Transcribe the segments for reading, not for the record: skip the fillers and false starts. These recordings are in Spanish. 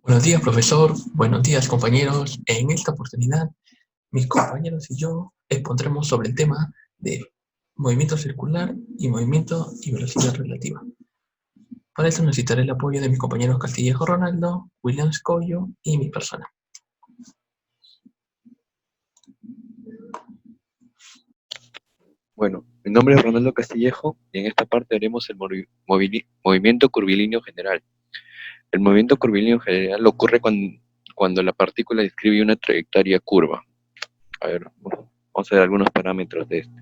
Buenos días, profesor. Buenos días, compañeros. En esta oportunidad, mis compañeros y yo expondremos sobre el tema de movimiento circular y movimiento y velocidad relativa. Para eso necesitaré el apoyo de mis compañeros Castillejo Ronaldo, William Scoyo y mi persona. Bueno, mi nombre es Ronaldo Castillejo y en esta parte haremos el movimiento curvilíneo general. El movimiento curvilíneo general ocurre cuando la partícula describe una trayectoria curva. A ver, vamos a ver algunos parámetros de este.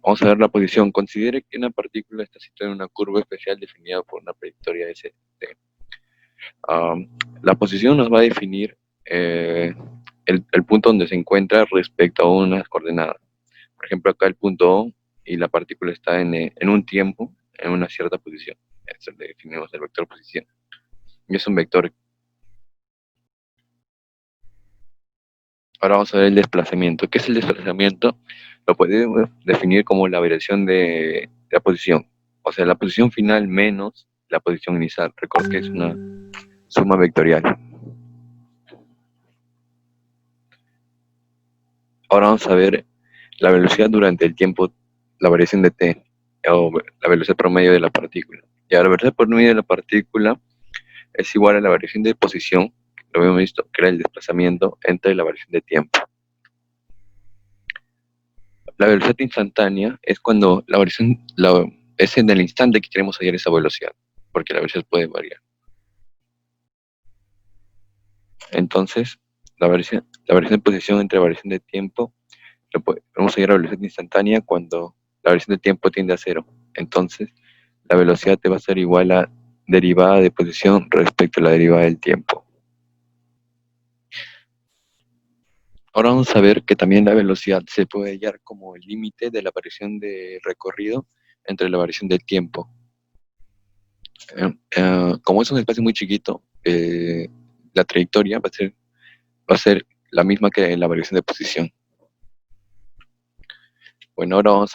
Vamos a ver la posición. Considere que una partícula está situada en una curva especial definida por una trayectoria S. La posición nos va a definir el punto donde se encuentra respecto a unas coordenadas. Por ejemplo, acá el punto O y la partícula está en un tiempo, en una cierta posición. Eso le definimos el vector posición. Y es un vector. Ahora vamos a ver el desplazamiento. ¿Qué es el desplazamiento? Lo podemos definir como la variación de la posición. O sea, la posición final menos la posición inicial. Recuerda que es una suma vectorial. Ahora vamos a ver la velocidad durante el tiempo, la variación de t, o la velocidad promedio de la partícula. Ya la velocidad promedio de la partícula es igual a la variación de posición, lo habíamos visto, que era el desplazamiento, entre la variación de tiempo. La velocidad instantánea es cuando es en el instante que queremos hallar esa velocidad, porque la velocidad puede variar. Entonces, la variación de posición entre la variación de tiempo, vamos a hallar la velocidad instantánea cuando la variación de tiempo tiende a cero. Entonces, la velocidad te va a ser igual a derivada de posición respecto a la derivada del tiempo. Ahora vamos a ver que también la velocidad se puede hallar como el límite de la variación de recorrido entre la variación del tiempo. Como es un espacio muy chiquito, la trayectoria va a ser la misma que la variación de posición. Bueno, ahora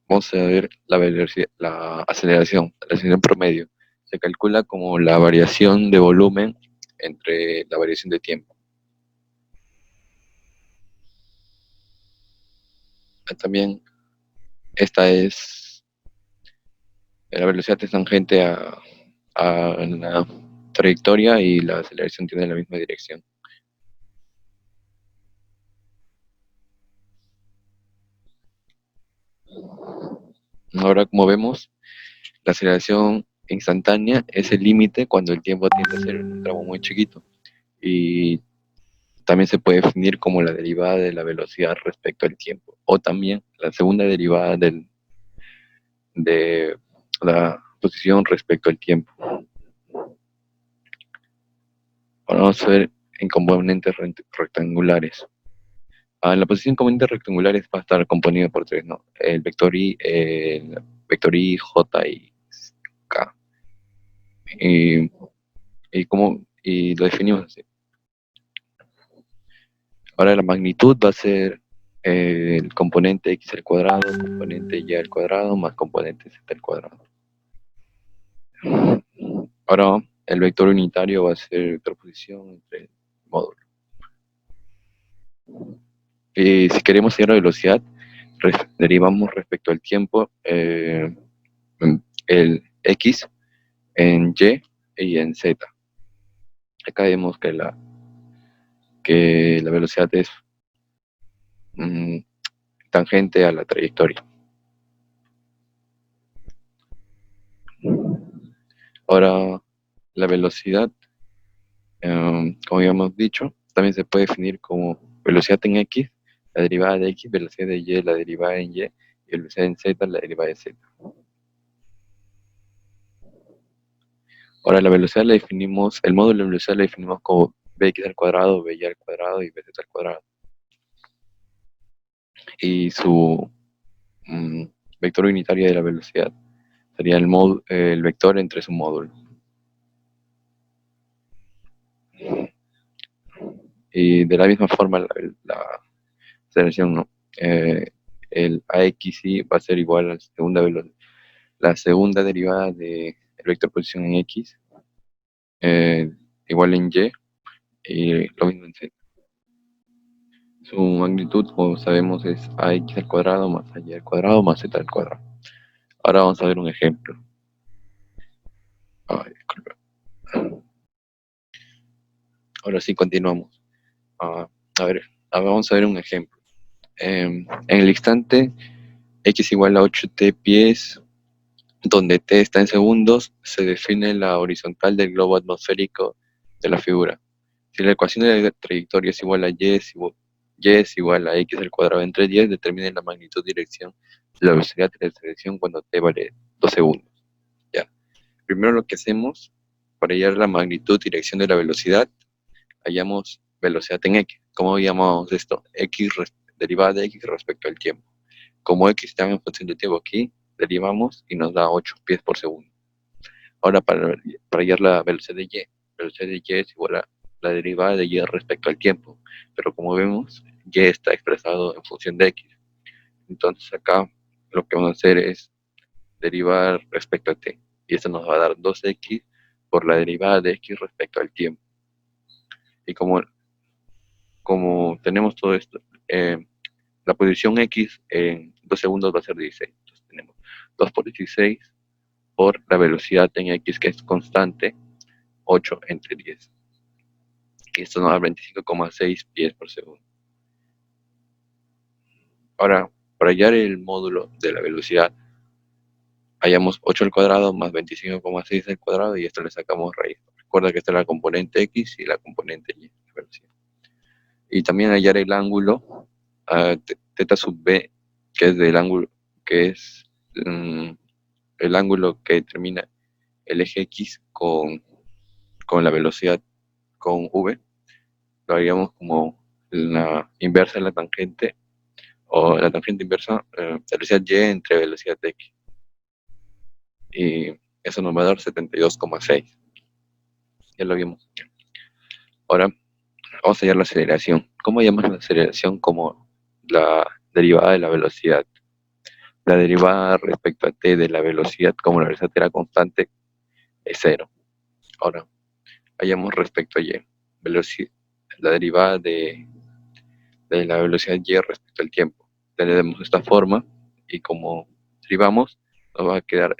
vamos a ver la aceleración promedio. Se calcula como la variación de volumen entre la variación de tiempo. También esta es la velocidad es tangente a la trayectoria y la aceleración tiene la misma dirección. Ahora, como vemos, la aceleración instantánea es el límite cuando el tiempo tiende a ser un tramo muy chiquito. Y también se puede definir como la derivada de la velocidad respecto al tiempo. O también la segunda derivada de la posición respecto al tiempo. Ahora vamos a ver en componentes rectangulares. La posición en componentes rectangulares va a estar componida por tres, ¿no? El vector I, J y K. Y lo definimos así. Ahora la magnitud va a ser el componente x al cuadrado, componente y al cuadrado, más componente z al cuadrado. Ahora el vector unitario va a ser el vector posición entre el módulo. Y si queremos hallar la velocidad, derivamos respecto al tiempo el x en y y en z. Acá vemos que la velocidad es tangente a la trayectoria. Ahora, la velocidad, como habíamos dicho, también se puede definir como velocidad en x, la derivada de x, velocidad de y, la derivada en y velocidad en z, la derivada de z. Ahora, la velocidad la definimos, el módulo de velocidad la definimos como bx al cuadrado, by al cuadrado y bz al cuadrado. Y su vector unitario de la velocidad sería el vector entre su módulo. Y de la misma forma la aceleración, ¿no? El AXI va a ser igual a la segunda derivada de el vector posición en X, igual en y lo mismo en Z. Su magnitud, como sabemos, es ax al cuadrado más ay al cuadrado más z al cuadrado. Ahora vamos a ver un ejemplo. Disculpa. Ahora sí, continuamos. A ver, vamos a ver un ejemplo. En el instante x igual a 8t pies, donde t está en segundos, se define la horizontal del globo atmosférico de la figura. Si la ecuación de la trayectoria es igual a y es igual a x al cuadrado entre 10, determine la magnitud dirección de la velocidad de la dirección cuando t vale 2 segundos. Ya. Primero lo que hacemos, para hallar la magnitud dirección de la velocidad, hallamos velocidad en x. ¿Cómo llamamos esto? Derivada de x respecto al tiempo. Como x está en función del tiempo aquí, derivamos y nos da 8 pies por segundo. Ahora, para hallar la velocidad de y es igual a la derivada de y respecto al tiempo. Pero como vemos, y está expresado en función de x. Entonces acá lo que vamos a hacer es derivar respecto a t. Y esto nos va a dar 2x por la derivada de x respecto al tiempo. Y como tenemos todo esto, la posición x en 2 segundos va a ser 16. Entonces tenemos 2 por 16 por la velocidad en x, que es constante, 8 entre 10. Y esto nos da 25,6 pies por segundo. Ahora, para hallar el módulo de la velocidad, hallamos 8 al cuadrado más 25,6 al cuadrado y esto le sacamos raíz. Recuerda que esta es la componente x y la componente y, la velocidad. Y también hallar el ángulo θ sub b, que es del ángulo, que es el ángulo que determina el eje x con la velocidad con v. Lo haríamos como la inversa de la tangente, o la tangente inversa, velocidad y entre velocidad x. Y eso nos va a dar 72,6. Ya lo vimos. Ahora vamos a hallar la aceleración. ¿Cómo llamamos la aceleración? Como la derivada de la velocidad. La derivada respecto a t de la velocidad, como la velocidad era constante, es 0. Ahora, hallamos respecto a y. La derivada de la velocidad y respecto al tiempo. Tenemos esta forma y como derivamos, nos va a quedar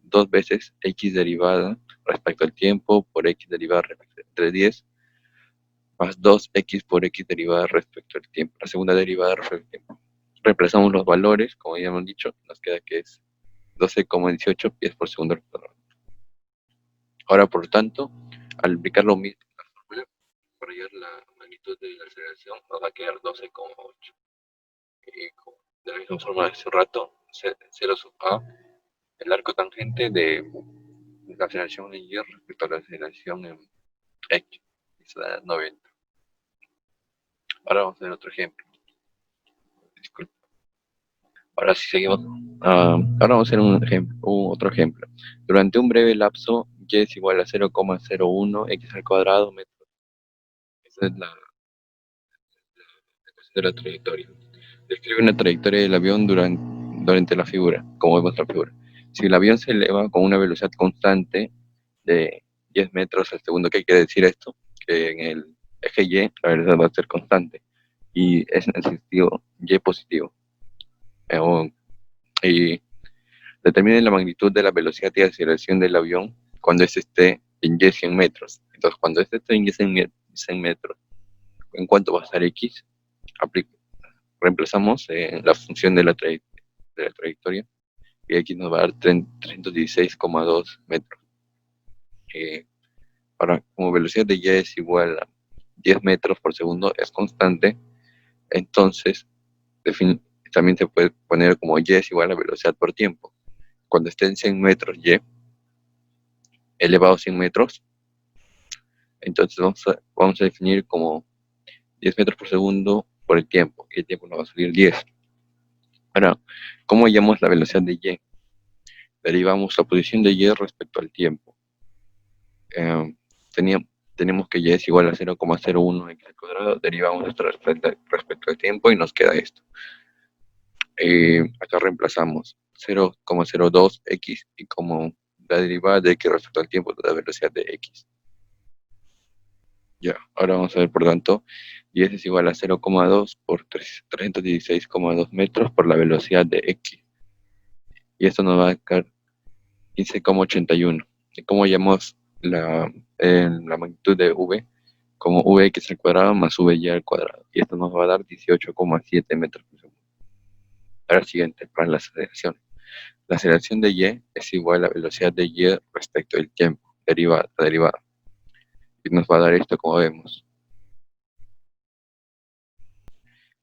2 veces x derivada respecto al tiempo por x derivada respecto entre 10 más 2x por x derivada respecto al tiempo. La segunda derivada respecto al tiempo. Reemplazamos los valores, como ya hemos dicho, nos queda que es 12,18 pies por segundo al cuadrado. Ahora, por tanto, al aplicar lo mismo, la fórmula para hallar la magnitud de la aceleración nos va a quedar 12,8. Y de la misma forma de hace rato, 0 sub a, el arco tangente de la aceleración en y respecto a la aceleración en x, eso da 90. Ahora vamos a ver otro ejemplo. Disculpe. Ahora sí seguimos. Ahora vamos a hacer otro ejemplo. Durante un breve lapso, y es igual a 0,01 x al cuadrado metros. Esa es la ecuación de la trayectoria. Describe una trayectoria del avión durante la figura, como vemos la figura. Si el avión se eleva con una velocidad constante de 10 metros al segundo, ¿qué quiere decir esto? Que en el eje Y la velocidad va a ser constante y es en el sentido Y positivo. Y determine la magnitud de la velocidad y aceleración del avión cuando éste esté en Y 100 metros. Entonces, cuando éste esté en Y 100 metros, ¿en cuánto va a estar X? Reemplazamos la función de la trayectoria y X nos va a dar 316,2 metros. Ahora, como velocidad de Y es igual a 10 metros por segundo, es constante, entonces también se puede poner como Y es igual a velocidad por tiempo. Cuando esté en 100 metros Y, elevado a 100 metros, entonces vamos a definir como 10 metros por segundo por el tiempo, y el tiempo nos va a salir 10. Ahora, ¿cómo hallamos la velocidad de Y? Derivamos la posición de Y respecto al tiempo. Tenemos que Y es igual a 0,01 x al cuadrado, derivamos esto respecto al tiempo y nos queda esto. Acá reemplazamos 0,02 x y como la derivada de x respecto al tiempo de la velocidad de x. Ya, ahora vamos a ver, por tanto, y s es igual a 0,2 por 316,2 metros por la velocidad de x. Y esto nos va a dar 15,81. ¿Y cómo llamamos la magnitud de v? Como vx al cuadrado más vy al cuadrado. Y esto nos va a dar 18,7 metros por segundo. Ahora siguiente, para la aceleración. La aceleración de y es igual a la velocidad de y respecto del tiempo, la derivada. Y nos va a dar esto como vemos.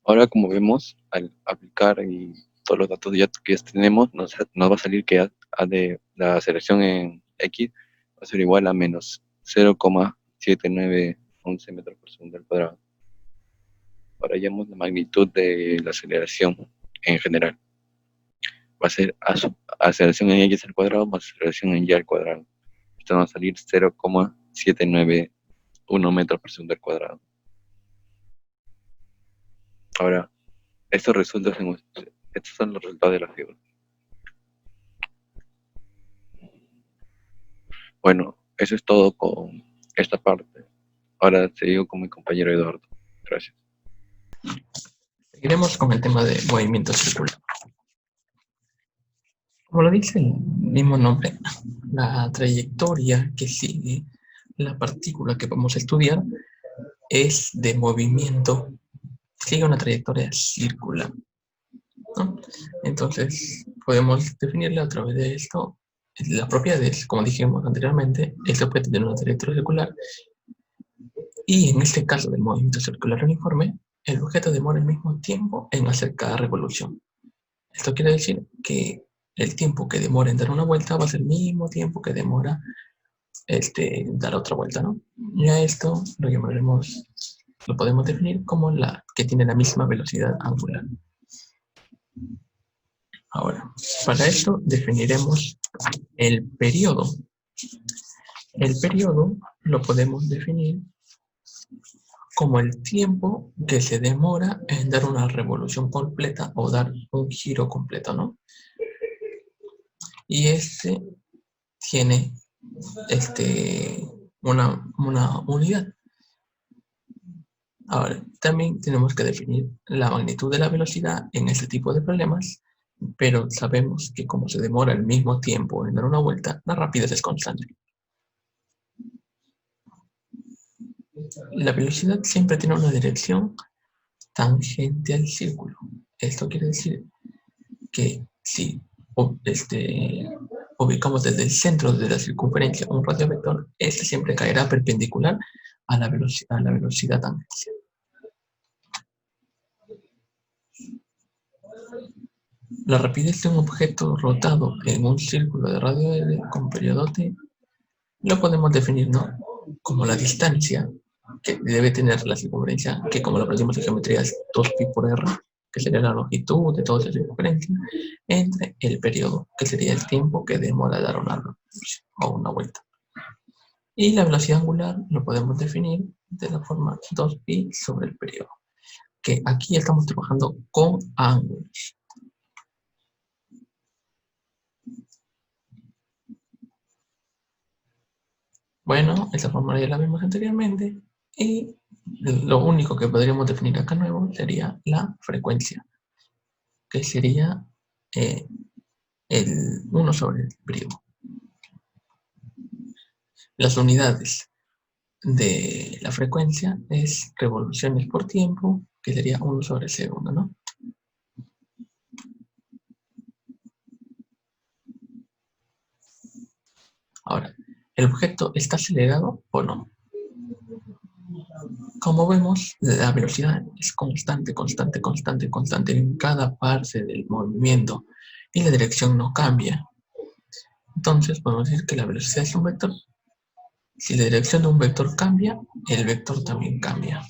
Ahora, como vemos, al aplicar y todos los datos que ya tenemos, nos va a salir que la aceleración en x va a ser igual a menos 0,7911 metros por segundo al cuadrado. Ahora hallamos la magnitud de la aceleración en general. Va a ser aceleración en x al cuadrado más aceleración en y al cuadrado. Esto nos va a salir 0,791 metros por segundo al cuadrado. Ahora, estos son los resultados de la figura. Bueno, eso es todo con esta parte. Ahora seguimos con mi compañero Eduardo. Gracias. Seguiremos con el tema de movimiento circular. Como lo dice el mismo nombre, la trayectoria que sigue la partícula que vamos a estudiar es de movimiento, sigue una trayectoria circular, ¿no? Entonces, podemos definirla a través de esto. La propiedad es, como dijimos anteriormente, esto puede tener una trayectoria circular y en este caso del movimiento circular uniforme, el objeto demora el mismo tiempo en hacer cada revolución. Esto quiere decir que el tiempo que demora en dar una vuelta va a ser el mismo tiempo que demora dar otra vuelta, ¿no? Y a esto lo podemos definir como la que tiene la misma velocidad angular. Ahora, para esto definiremos el periodo. El periodo lo podemos definir como el tiempo que se demora en dar una revolución completa o dar un giro completo, ¿no? Y este tiene una unidad. Ahora, también tenemos que definir la magnitud de la velocidad en este tipo de problemas, pero sabemos que como se demora el mismo tiempo en dar una vuelta, la rapidez es constante. La velocidad siempre tiene una dirección tangente al círculo. Esto quiere decir que si ubicamos desde el centro de la circunferencia un radio vector, este siempre caerá perpendicular a la velocidad tangencial. La rapidez de un objeto rotado en un círculo de radio L con periodo t lo podemos definir, ¿no?, como la distancia que debe tener la circunferencia, que como lo aprendimos en geometría es 2pi por r, que sería la longitud de toda esa circunferencia, entre el periodo, que sería el tiempo que demora dar una revolución o una vuelta. Y la velocidad angular lo podemos definir de la forma 2pi sobre el periodo, que aquí estamos trabajando con ángulos. Bueno, esa fórmula ya la vimos anteriormente y lo único que podríamos definir acá nuevo sería la frecuencia, que sería el 1 sobre el periodo. Las unidades de la frecuencia es revoluciones por tiempo, que sería 1 sobre el segundo, ¿no? Ahora, ¿el objeto está acelerado o no? Como vemos, la velocidad es constante, constante, constante, constante en cada parte del movimiento y la dirección no cambia. Entonces podemos decir que la velocidad es un vector. Si la dirección de un vector cambia, el vector también cambia.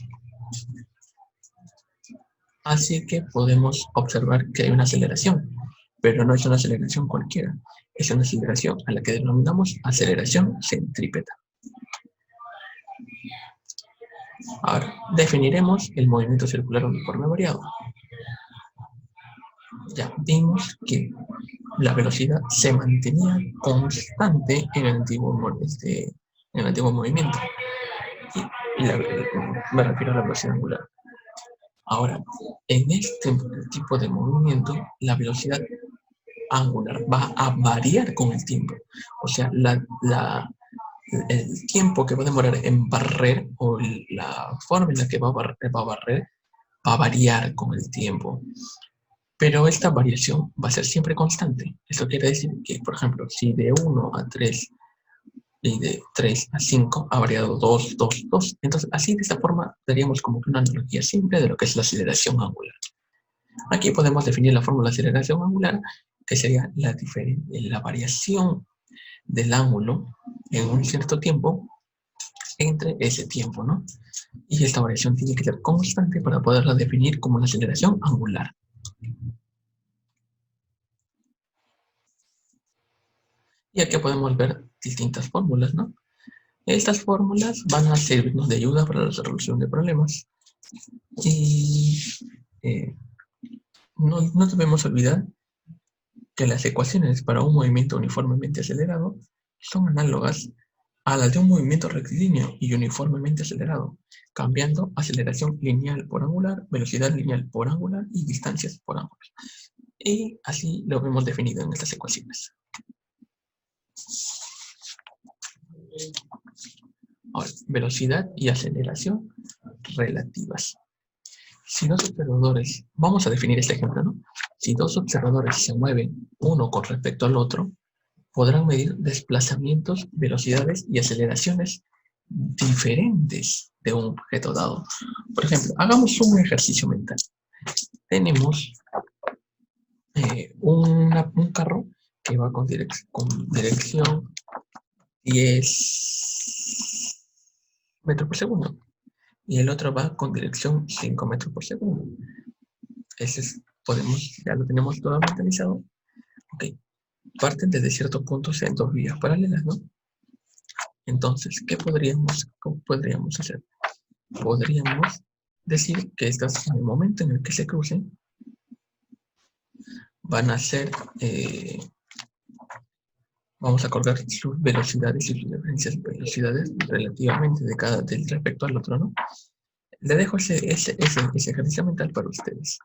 Así que podemos observar que hay una aceleración, pero no es una aceleración cualquiera. Es una aceleración a la que denominamos aceleración centrípeta. Ahora, definiremos el movimiento circular uniforme variado. Ya vimos que la velocidad se mantenía constante en el antiguo, movimiento. Me refiero a la velocidad angular. Ahora, en este tipo de movimiento, la velocidad angular va a variar con el tiempo. O sea, el tiempo que va a demorar en barrer o la forma en la que va a barrer va a variar con el tiempo. Pero esta variación va a ser siempre constante. Eso quiere decir que, por ejemplo, si de 1 a 3 y de 3 a 5 ha variado 2, 2, 2. Entonces, así de esta forma, daríamos como que una analogía simple de lo que es la aceleración angular. Aquí podemos definir la fórmula de aceleración angular, que sería la variación del ángulo en un cierto tiempo entre ese tiempo, ¿no? Y esta variación tiene que ser constante para poderla definir como la aceleración angular. Y aquí podemos ver distintas fórmulas, ¿no? Estas fórmulas van a servirnos de ayuda para la resolución de problemas. Y no debemos olvidar que las ecuaciones para un movimiento uniformemente acelerado son análogas a las de un movimiento rectilíneo y uniformemente acelerado, cambiando aceleración lineal por angular, velocidad lineal por angular y distancias por angular. Y así lo hemos definido en estas ecuaciones. Ahora, velocidad y aceleración relativas. Si dos observadores, vamos a definir este ejemplo, ¿no? Si dos observadores se mueven uno con respecto al otro, podrán medir desplazamientos, velocidades y aceleraciones diferentes de un objeto dado. Por ejemplo, hagamos un ejercicio mental. Tenemos un carro que va con dirección 10 metros por segundo y el otro va con dirección 5 metros por segundo. Ya lo tenemos todo mentalizado. Ok, parten desde ciertos puntos en dos vías paralelas, ¿no? Entonces, ¿qué podríamos hacer? Podríamos decir que estas, en el momento en el que se crucen, van a ser, vamos a colgar sus velocidades y sus diferencias de velocidades relativamente del respecto al otro, ¿no? Le dejo ese ejercicio mental para ustedes.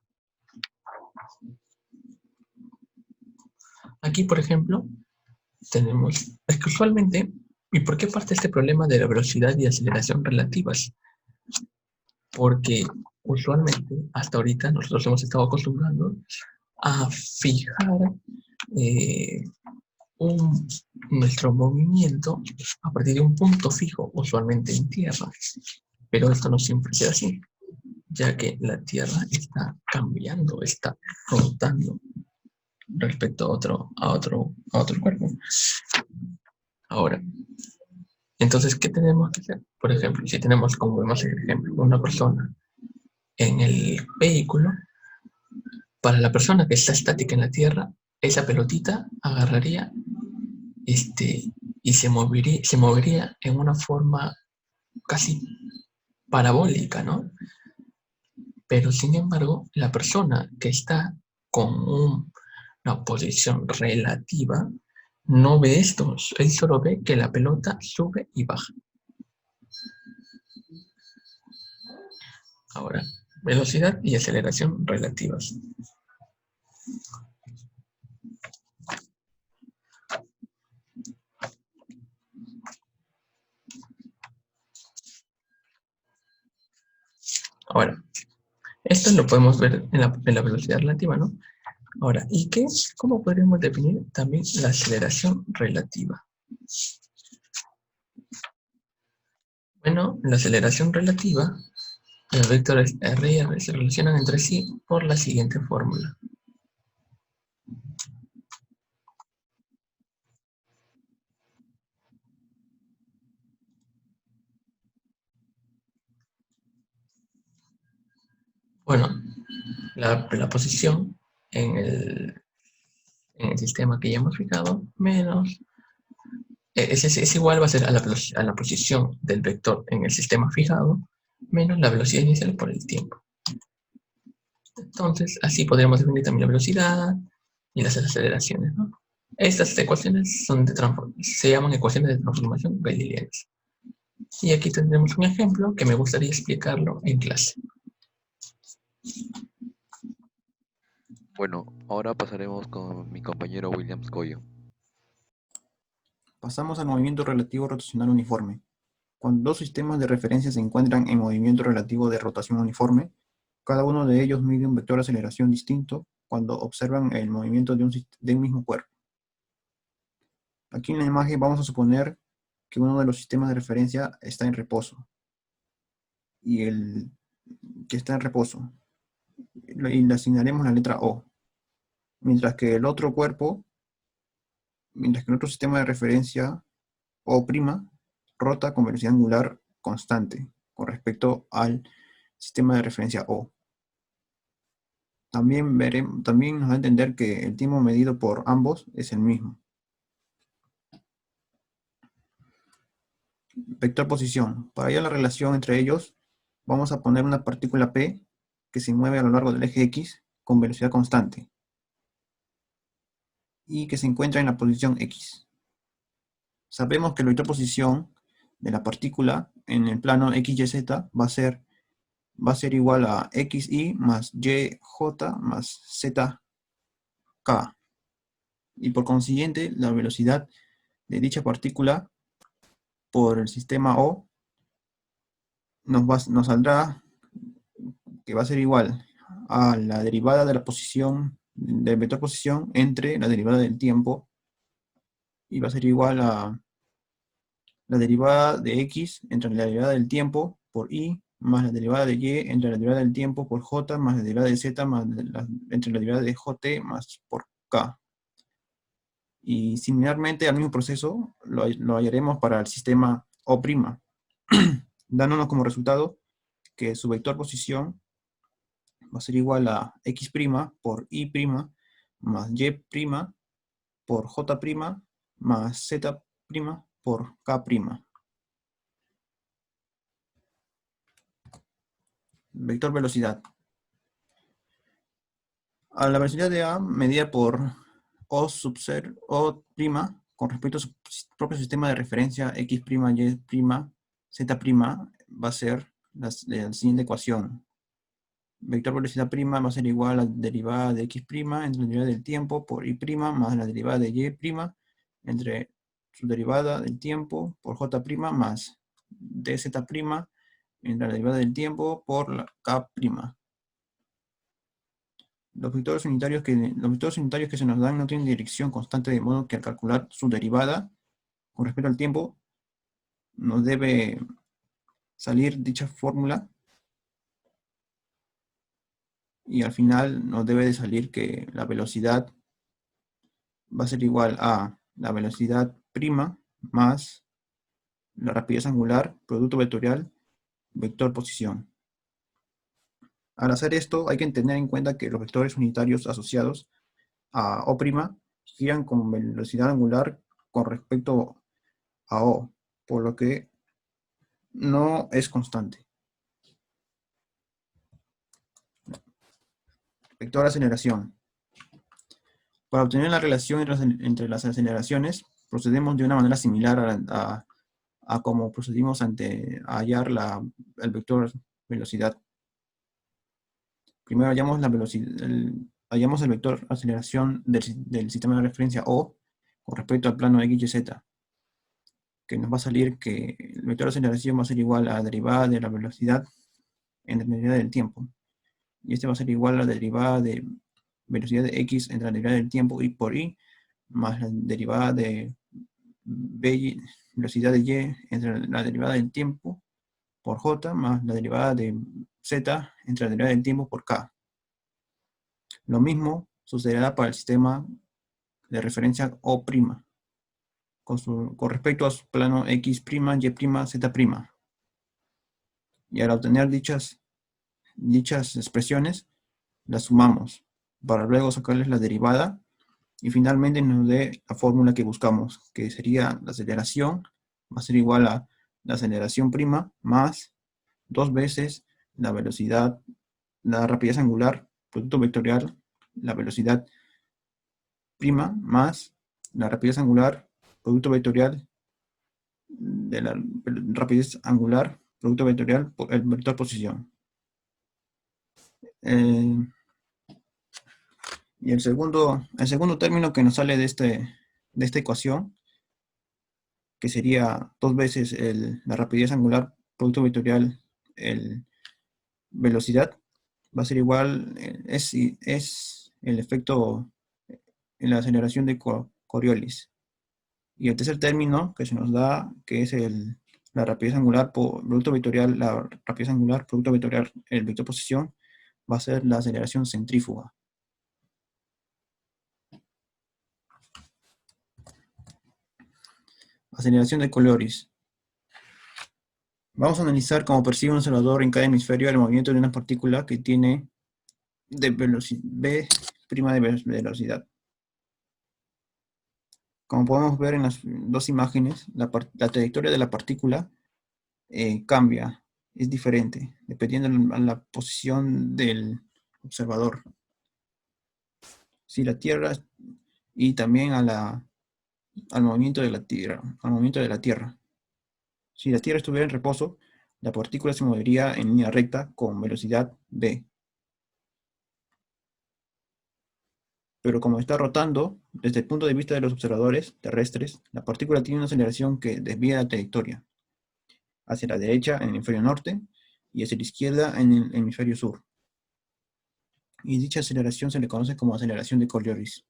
Aquí, por ejemplo, tenemos, es que usualmente, ¿y por qué parte este problema de la velocidad y aceleración relativas? Porque usualmente, hasta ahorita, nosotros hemos estado acostumbrando a fijar nuestro movimiento a partir de un punto fijo, usualmente en tierra. Pero esto no siempre es así, ya que la Tierra está cambiando, está rotando respecto a otro cuerpo. Ahora, entonces, ¿qué tenemos que hacer? Por ejemplo, si tenemos, como vemos en el ejemplo, una persona en el vehículo, para la persona que está estática en la Tierra, esa pelotita agarraría y se movería en una forma casi parabólica, ¿no? Pero sin embargo, la persona que está con una posición relativa no ve esto, él solo ve que la pelota sube y baja. Ahora, velocidad y aceleración relativas. Ahora, esto lo podemos ver en la velocidad relativa, ¿no? Ahora, ¿cómo podríamos definir también la aceleración relativa? Bueno, la aceleración relativa, los vectores R y R se relacionan entre sí por la siguiente fórmula. Bueno, la posición en el sistema que ya hemos fijado menos es igual, va a ser a la posición del vector en el sistema fijado menos la velocidad inicial por el tiempo. Entonces, así podríamos definir también la velocidad y las aceleraciones, ¿no? Estas ecuaciones se llaman ecuaciones de transformación galileanas. Y aquí tendremos un ejemplo que me gustaría explicarlo en clase. Bueno, ahora pasaremos con mi compañero Williams Coyo. Pasamos al movimiento relativo rotacional uniforme. Cuando dos sistemas de referencia se encuentran en movimiento relativo de rotación uniforme, cada uno de ellos mide un vector de aceleración distinto cuando observan el movimiento de un mismo cuerpo. Aquí en la imagen vamos a suponer que uno de los sistemas de referencia está en reposo. Y el que está en reposo. Y le asignaremos la letra O. Mientras que el otro sistema de referencia O' rota con velocidad angular constante con respecto al sistema de referencia O. También nos da a entender que el tiempo medido por ambos es el mismo. Vector posición. Para hallar la relación entre ellos, vamos a poner una partícula P que se mueve a lo largo del eje X con velocidad constante y que se encuentra en la posición X. Sabemos que el vector posición de la partícula en el plano XYZ va a ser igual a XY más YJ más ZK. Y por consiguiente, la velocidad de dicha partícula por el sistema O nos saldrá que va a ser igual a la derivada de la posición del vector posición entre la derivada del tiempo, y va a ser igual a la derivada de x entre la derivada del tiempo por y más la derivada de y entre la derivada del tiempo por j más la derivada de z más entre la derivada de jt más por k. Y similarmente al mismo proceso lo hallaremos para el sistema O', dándonos como resultado que su vector posición va a ser igual a x' por y' más y' por j' más z' por k'. Vector velocidad. A la velocidad de A medida por O sub 0, O' con respecto a su propio sistema de referencia x', y', z', va a ser la siguiente ecuación. Vector velocidad prima va a ser igual a la derivada de x' entre la derivada del tiempo por y' más la derivada de y' entre su derivada del tiempo por j' más dz' entre la derivada del tiempo por la k'. Los vectores unitarios que se nos dan no tienen dirección constante, de modo que al calcular su derivada con respecto al tiempo nos debe salir dicha fórmula, y al final nos debe de salir que la velocidad va a ser igual a la velocidad prima más la rapidez angular, producto vectorial, vector posición. Al hacer esto, hay que tener en cuenta que los vectores unitarios asociados a O' giran con velocidad angular con respecto a O, por lo que no es constante. Vector aceleración. Para obtener la relación entre las aceleraciones, procedemos de una manera similar a como procedimos ante hallar el vector velocidad. Primero hallamos el vector aceleración del sistema de referencia O con respecto al plano X, Y, Z, que nos va a salir que el vector de aceleración va a ser igual a la derivada de la velocidad entre la derivada del tiempo. Y este va a ser igual a la derivada de velocidad de x entre la derivada del tiempo y por y, más la derivada de velocidad de y entre la derivada del tiempo por j, más la derivada de z entre la derivada del tiempo por k. Lo mismo sucederá para el sistema de referencia O', con respecto a su plano x', y', z'. Y al obtener dichas expresiones, las sumamos para luego sacarles la derivada y finalmente nos dé la fórmula que buscamos, que sería la aceleración va a ser igual a la aceleración prima más 2 veces la velocidad, la rapidez angular, producto vectorial, la velocidad prima más la rapidez angular, producto vectorial de la rapidez angular, producto vectorial, el vector posición. Y el segundo término que nos sale de esta ecuación, que sería 2 veces la rapidez angular, producto vectorial, velocidad, va a ser igual, es el efecto en la aceleración de Coriolis. Y el tercer término que se nos da, que es la rapidez angular, producto vectorial, la rapidez angular, producto vectorial, el vector posición, va a ser la aceleración centrífuga. Aceleración de Coriolis. Vamos a analizar cómo percibe un observador en cada hemisferio el movimiento de una partícula que tiene v' de velocidad. Como podemos ver en las dos imágenes, la trayectoria de la partícula cambia, es diferente, dependiendo de la posición del observador. Si la Tierra, y también al movimiento de la Tierra. Si la Tierra estuviera en reposo, la partícula se movería en línea recta con velocidad v. Pero como está rotando, desde el punto de vista de los observadores terrestres, la partícula tiene una aceleración que desvía la trayectoria hacia la derecha en el hemisferio norte y hacia la izquierda en el hemisferio sur. Y dicha aceleración se le conoce como aceleración de Coriolis.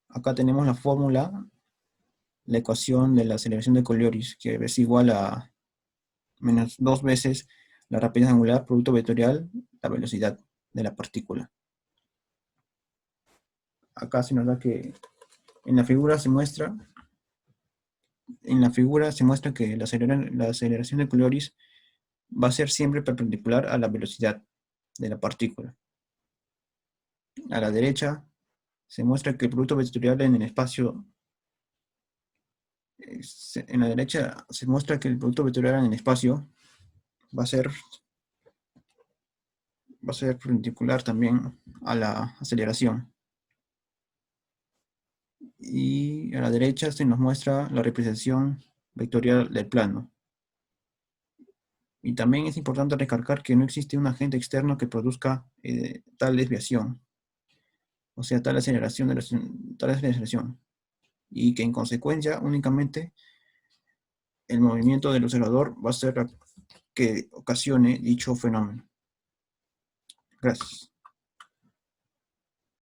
Acá tenemos la fórmula, la ecuación de la aceleración de Coriolis, que es igual a menos 2 veces la rapidez angular, producto vectorial, la velocidad de la partícula. Acá se nos da que en la figura se muestra que la aceleración de Coriolis va a ser siempre perpendicular a la velocidad de la partícula. A la derecha se muestra que el producto vectorial en el espacio, en la derecha se muestra que el producto vectorial en el espacio va a ser perpendicular también a la aceleración. Y a la derecha se nos muestra la representación vectorial del plano. Y también es importante recalcar que no existe un agente externo que produzca tal desviación, o sea, tal aceleración, y que en consecuencia únicamente el movimiento del observador va a ser que ocasione dicho fenómeno. Gracias.